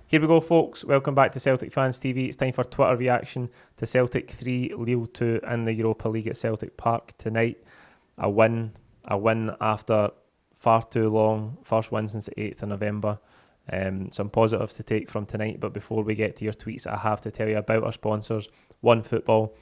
Here we go, folks. Welcome back to Celtic Fans TV. It's time for Twitter reaction to Celtic 3, Lille 2 in the Europa League at Celtic Park tonight. A win after far too long. First win since the 8th of November. Some positives to take from tonight, but before we get to your tweets, I have to tell you about our sponsors, OneFootball.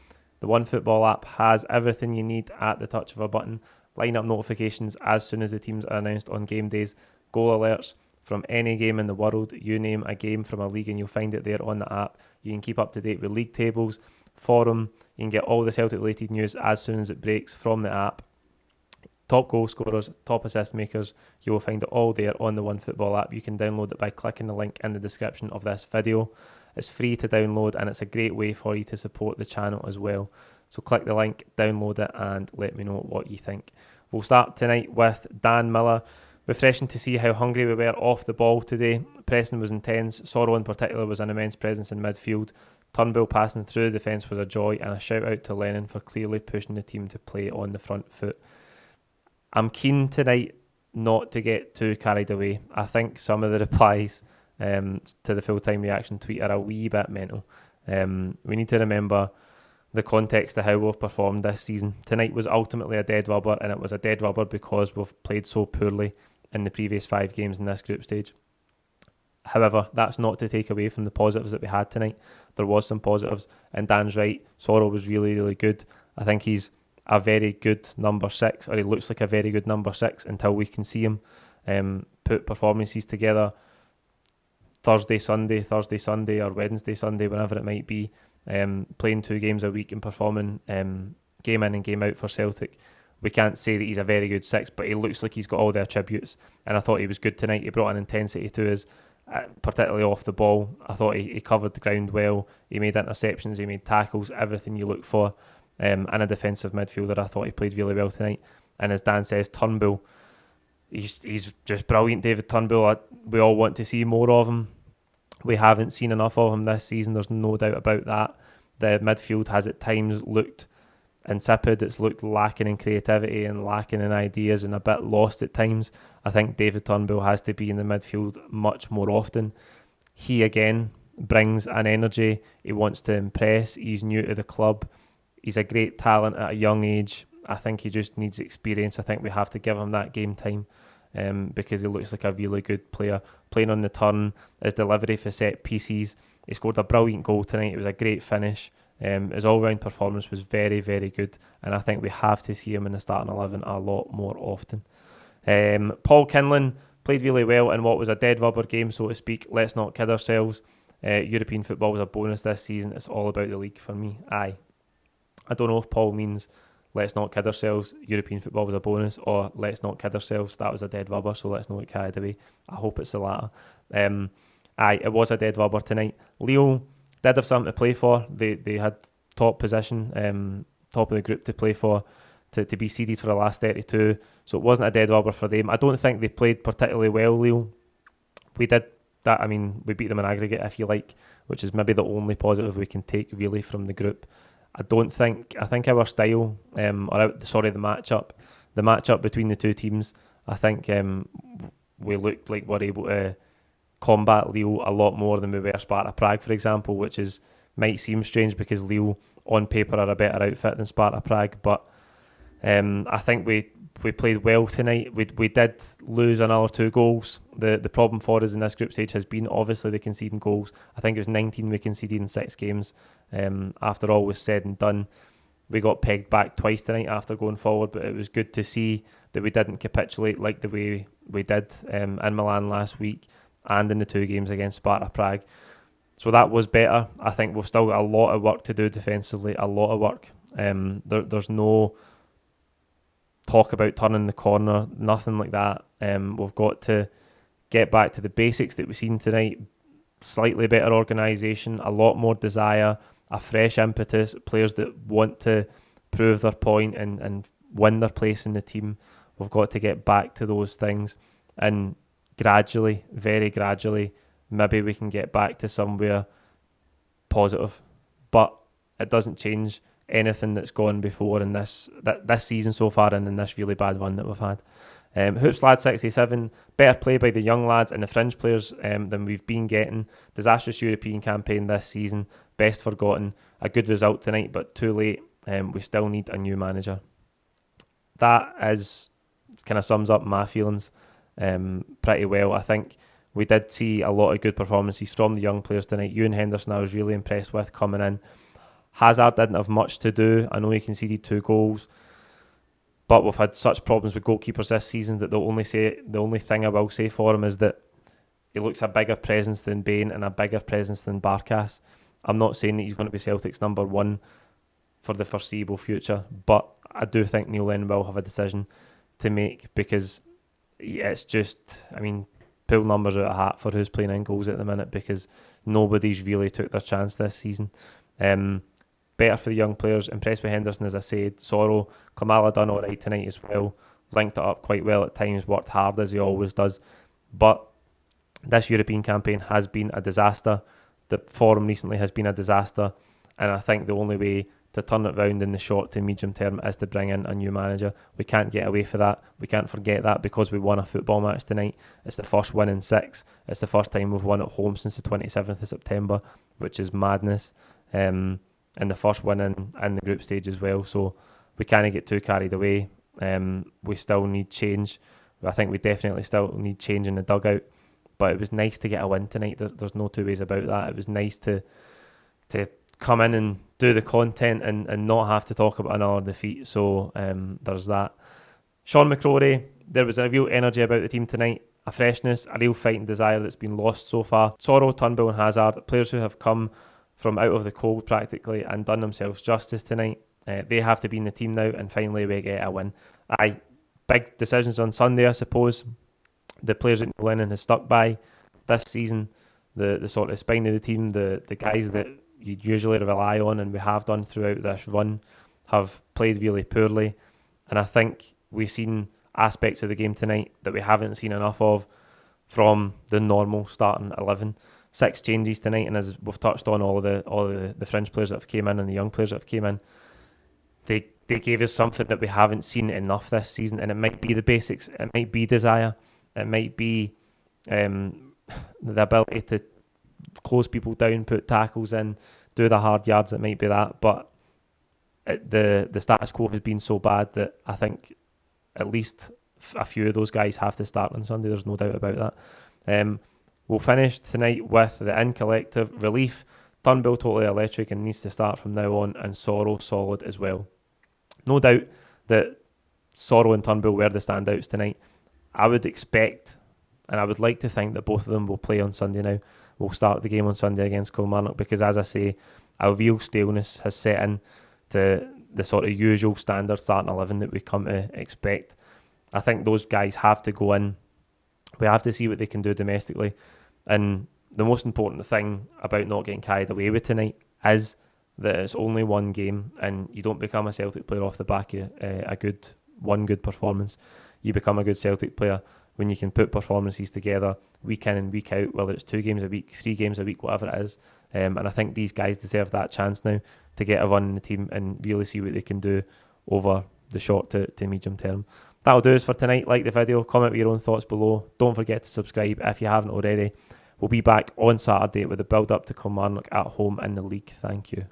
The OneFootball app has everything you need at the touch of a button. Line up notifications as soon as the teams are announced on game days. Goal alerts from any game in the world. You name a game from a league and you'll find it there on the app. You can keep up to date with league tables, forum. You can get all the Celtic related news as soon as it breaks from the app. Top goal scorers, top assist makers, you will find it all there on the OneFootball app. You can download it by clicking the link in the description of this video. It's free to download and it's a great way for you to support the channel as well. So click the link, download it and let me know what you think. We'll start tonight with Dan Miller. Refreshing to see how hungry we were off the ball today. Pressing was intense. Sorrow in particular was an immense presence in midfield. Turnbull passing through the defence was a joy, and a shout out to Lennon for clearly pushing the team to play on the front foot. I'm keen tonight not to get too carried away. I think some of the replies to the full-time reaction tweet are a wee bit mental. We need to remember the context of how we've performed this season. Tonight was ultimately a dead rubber, and it was a dead rubber because we've played so poorly in the previous 5 games in this group stage. However, that's not to take away from the positives that we had tonight. There was some positives, and Dan's right. Sorrow was really, really good. I think he's a very good number 6, or he looks like a very good number 6 until we can see him put performances together Thursday, Sunday, or Wednesday, Sunday, whenever it might be, playing 2 games a week and performing game in and game out for Celtic. We can't say that he's a very good 6, but he looks like he's got all the attributes, and I thought he was good tonight. He brought an intensity to us, particularly off the ball. I thought he covered the ground well. He made interceptions, he made tackles, everything you look for in a defensive midfielder. I thought he played really well tonight. And as Dan says, Turnbull, he's just brilliant. David Turnbull, we all want to see more of him. We haven't seen enough of him this season, there's no doubt about that. The midfield has at times looked insipid. It's looked lacking in creativity and lacking in ideas and a bit lost at times. I think David Turnbull has to be in the midfield much more often. He again brings an energy. He wants to impress. He's new to the club. He's a great talent at a young age. I think he just needs experience. I think we have to give him that game time because he looks like a really good player. Playing on the turn, his delivery for set pieces. He scored a brilliant goal tonight. It was a great finish. His all-round performance was very, very good, and I think we have to see him in the starting 11 a lot more often. Paul Kinlan played really well in what was a dead rubber game, so to speak. Let's not kid ourselves. European football was a bonus this season. It's all about the league for me. I don't know if Paul means let's not kid ourselves, European football was a bonus, or let's not kid ourselves, that was a dead rubber, so let's not get carried away. I hope it's the latter. It was a dead rubber tonight. Lille did have something to play for. They had top position, top of the group to play for, to be seeded for the last 32. So it wasn't a dead rubber for them. I don't think they played particularly well, Lille. We did that. I mean, we beat them in aggregate, if you like, which is maybe the only positive we can take really from the group. I think our style, the matchup between the two teams, I think we looked like we're able to combat Lille a lot more than we were Sparta Prague, for example, which might seem strange because Lille on paper are a better outfit than Sparta Prague, but I think we played well tonight. We did lose another 2 goals. The problem for us in this group stage has been obviously the conceding goals. I think it was 19 we conceded in 6 games. After all was said and done, we got pegged back twice tonight after going forward, but it was good to see that we didn't capitulate like the way we did in Milan last week and in the 2 games against Sparta Prague. So that was better. I think we've still got a lot of work to do defensively, a lot of work. There's no talk about turning the corner, nothing like that. We've got to get back to the basics that we've seen tonight. Slightly better organisation, a lot more desire, a fresh impetus, players that want to prove their point and win their place in the team. We've got to get back to those things, and gradually, very gradually, maybe we can get back to somewhere positive. But it doesn't change anything that's gone before in this season so far and in this really bad run that we've had. Hoops Lad 67, better play by the young lads and the fringe players than we've been getting. Disastrous European campaign this season, best forgotten. A good result tonight, but too late. We still need a new manager. That is kind of sums up my feelings pretty well. I think we did see a lot of good performances from the young players tonight. Ewan Henderson I was really impressed with coming in. Hazard didn't have much to do. I know he conceded 2 goals, but we've had such problems with goalkeepers this season that the only thing I will say for him is that he looks a bigger presence than Bain and a bigger presence than Barkas. I'm not saying that he's going to be Celtic's number 1 for the foreseeable future, but I do think Neil Lennon will have a decision to make, because it's just, I mean, pull numbers out of a hat for who's playing in goals at the minute, because nobody's really took their chance this season. Better for the young players. Impressed with Henderson, as I said. Sorrow, Klimala done all right tonight as well. Linked it up quite well at times. Worked hard as he always does. But this European campaign has been a disaster. The form recently has been a disaster. And I think the only way to turn it round in the short to medium term is to bring in a new manager. We can't get away for that. We can't forget that, because we won a football match tonight. It's the first win in 6. It's the first time we've won at home since the 27th of September, which is madness. And the first win in the group stage as well. So we can't get too carried away. We still need change. I think we definitely still need change in the dugout. But it was nice to get a win tonight. There's no two ways about that. It was nice to come in and do the content and not have to talk about another defeat. So there's that. Sean McCrory, there was a real energy about the team tonight. A freshness, a real fighting desire that's been lost so far. Sorrow, Turnbull and Hazard, players who have come from out of the cold practically and done themselves justice tonight. They have to be in the team now, and finally we get a win. Big decisions on Sunday, I suppose. The players that Neil Lennon has stuck by this season, the sort of spine of the team, the guys that you usually rely on, and we have done throughout this run, have played really poorly. And I think we've seen aspects of the game tonight that we haven't seen enough of from the normal starting 11. 6 changes tonight, and as we've touched on, all the fringe players that have came in and the young players that have came in, they gave us something that we haven't seen enough this season. And it might be the basics, it might be desire, it might be the ability to close people down, put tackles in, do the hard yards. It might be that, but the status quo has been so bad that I think at least a few of those guys have to start on Sunday. There's no doubt about that. We'll finish tonight with the in collective relief. Turnbull totally electric and needs to start from now on, and Sorrow solid as well. No doubt that Sorrow and Turnbull were the standouts tonight. I would expect, and I would like to think, that both of them will play on Sunday now. We'll start the game on Sunday against Kilmarnock, because, as I say, a real staleness has set in to the sort of usual standard starting 11 that we come to expect. I think those guys have to go in. We have to see what they can do domestically. And the most important thing about not getting carried away with tonight is that it's only one game, and you don't become a Celtic player off the back of one good performance. You become a good Celtic player when you can put performances together week in and week out, whether it's 2 games a week, 3 games a week, whatever it is. And I think these guys deserve that chance now to get a run in the team and really see what they can do over the short to medium term. That'll do us for tonight. Like the video, comment with your own thoughts below. Don't forget to subscribe if you haven't already. We'll be back on Saturday with the build up to Kilmarnock at home in the league. Thank you.